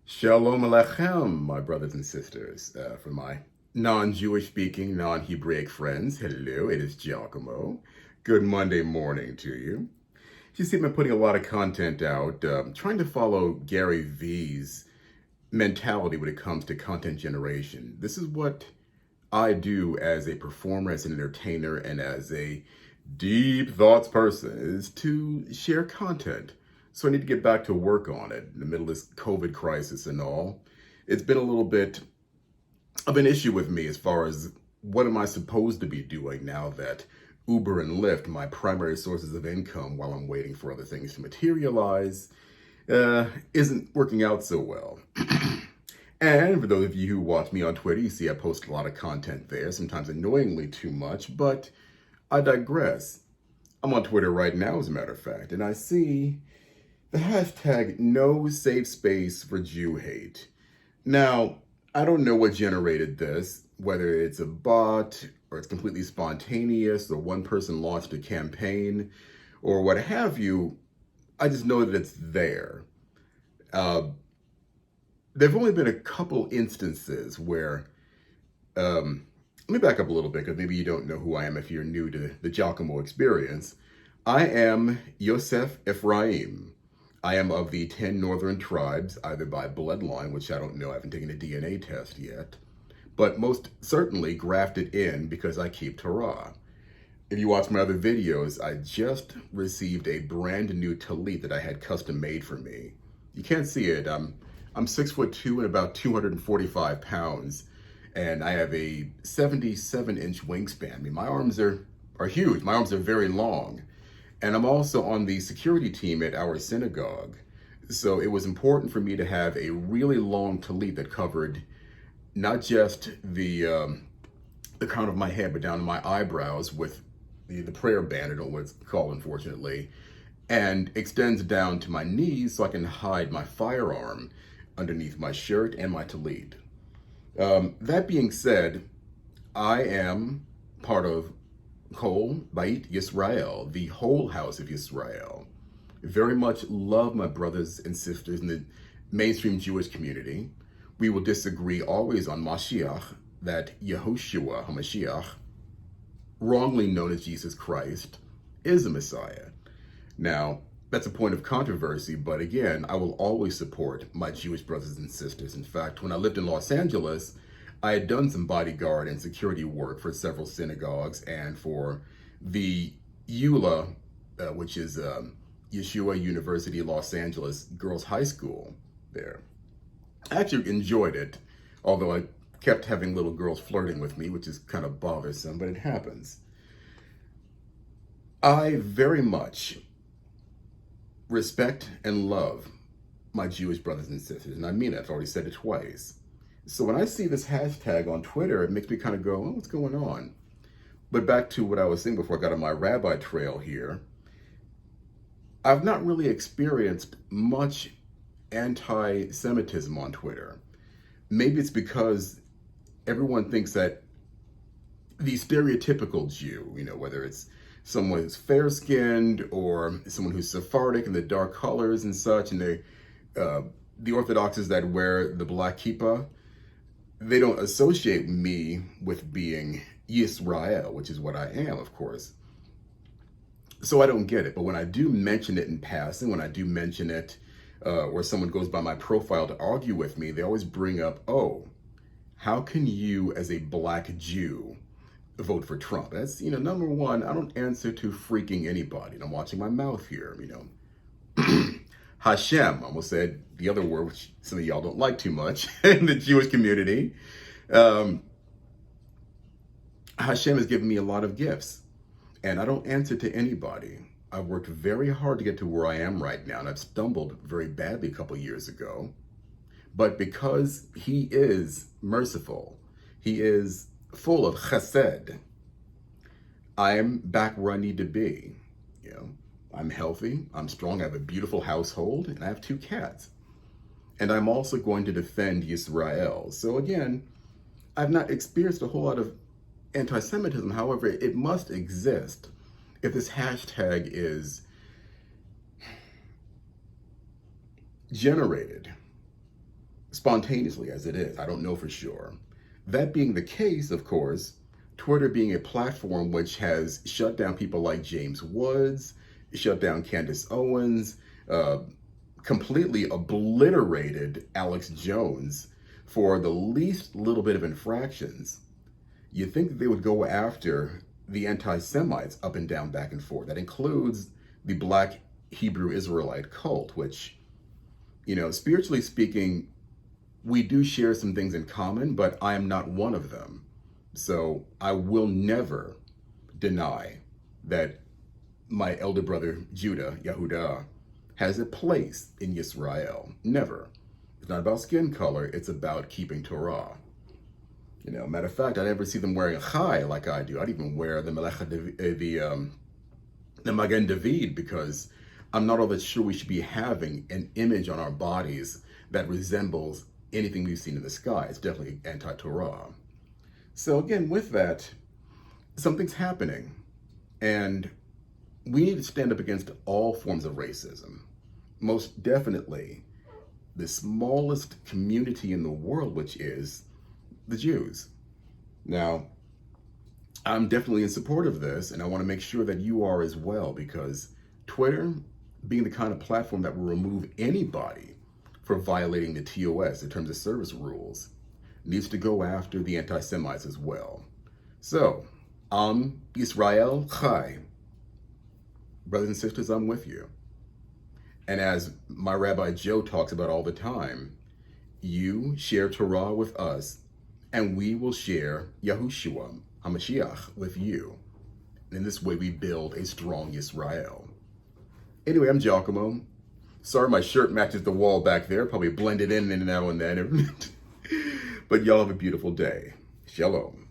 Shalom Alechem, my brothers and sisters. For my non-Jewish speaking, non-Hebraic friends, hello, it is Giacomo. Good Monday morning to you. You see, I've been putting a lot of content out, trying to follow Gary V's mentality when it comes to content generation. This is what I do as a performer, as an entertainer, and as a deep thoughts person, is to share content. So I need to get back to work on it in the middle of this COVID crisis and all. It's been a little bit of an issue with me as far as what am I supposed to be doing now that Uber and Lyft, my primary sources of income while I'm waiting for other things to materialize, isn't working out so well. And for those of you who watch me on Twitter, you see I post a lot of content there, sometimes annoyingly too much, but I digress. I'm on Twitter right now, as a matter of fact, and I see the hashtag no safe space for Jew hate. Now, I don't know what generated this, whether it's a bot or it's completely spontaneous or one person launched a campaign or what have you. I just know that it's there. There've only been a couple instances where, let me back up a little bit because maybe you don't know who I am if you're new to the Giacomo experience. I am Yosef Ephraim. I am of the 10 northern tribes, either by bloodline, which I don't know, I haven't taken a DNA test yet, but most certainly grafted in because I keep Torah. If you watch my other videos, I just received a brand new tallit that I had custom made for me. You can't see it. I'm 6'2" and about 245 pounds, and I have a 77-inch wingspan. I mean, my arms are huge. My arms are very long. And I'm also on the security team at our synagogue. So it was important for me to have a really long tallit that covered not just the crown of my head, but down to my eyebrows with the prayer band, I don't know what it's called, unfortunately, and extends down to my knees so I can hide my firearm underneath my shirt and my tallit. That being said, I am part of Kol Bait Yisrael, the whole house of Yisrael. Very much love my brothers and sisters in the mainstream Jewish community. We will disagree always on Mashiach, that Yehoshua HaMashiach, wrongly known as Jesus Christ, is a Messiah. Now, that's a point of controversy, but again, I will always support my Jewish brothers and sisters. In fact, when I lived in Los Angeles, I had done some bodyguard and security work for several synagogues and for the EULA, which is Yeshua University Los Angeles Girls High School there. I actually enjoyed it, although I kept having little girls flirting with me, which is kind of bothersome, but it happens. I very much respect and love my Jewish brothers and sisters, and I mean it. I've already said it twice. So when I see this hashtag on Twitter, it makes me kind of go, oh, what's going on? But back to what I was saying before I got on my rabbi trail here, I've not really experienced much anti-Semitism on Twitter. Maybe it's because everyone thinks that the stereotypical Jew, whether it's someone who's fair-skinned or someone who's Sephardic and the dark colors and such, and the Orthodoxes that wear the black kippah, they don't associate me with being Yisrael, which is what I am, of course. So I don't get it. But when I do mention it in passing, when I do mention it, or someone goes by my profile to argue with me, they always bring up, oh, how can you as a black Jew vote for Trump? That's, number one, I don't answer to freaking anybody. And I'm watching my mouth here, Hashem, I almost said the other word, which some of y'all don't like too much in the Jewish community. Hashem has given me a lot of gifts, and I don't answer to anybody. I've worked very hard to get to where I am right now, and I've stumbled very badly a couple years ago. But because he is merciful, he is full of chesed, I am back where I need to be. I'm healthy, I'm strong, I have a beautiful household, and I have 2 cats. And I'm also going to defend Yisrael. So again, I've not experienced a whole lot of anti-Semitism. However, it must exist if this hashtag is generated spontaneously as it is. I don't know for sure. That being the case, of course, Twitter being a platform which has shut down people like James Woods, shut down Candace Owens, completely obliterated Alex Jones for the least little bit of infractions. You'd think that they would go after the anti-Semites up and down, back and forth. That includes the Black Hebrew Israelite cult, which, spiritually speaking, we do share some things in common, but I am not one of them. So I will never deny that my elder brother, Judah, Yehudah, has a place in Yisrael. Never. It's not about skin color, it's about keeping Torah. Matter of fact, I never see them wearing a chai like I do. I'd even wear the Magen David, because I'm not all that sure we should be having an image on our bodies that resembles anything we've seen in the sky. It's definitely anti-Torah. So again, with that, something's happening. And we need to stand up against all forms of racism. Most definitely the smallest community in the world, which is the Jews. Now, I'm definitely in support of this, and I want to make sure that you are as well, because Twitter, being the kind of platform that will remove anybody for violating the TOS, the terms of service rules, needs to go after the anti-Semites as well. So, Israel Chai. Brothers and sisters, I'm with you. And as my Rabbi Joe talks about all the time, you share Torah with us, and we will share Yahushua, HaMashiach, with you. And in this way, we build a strong Yisrael. Anyway, I'm Giacomo. Sorry my shirt matches the wall back there. Probably blended in now and then. But y'all have a beautiful day. Shalom.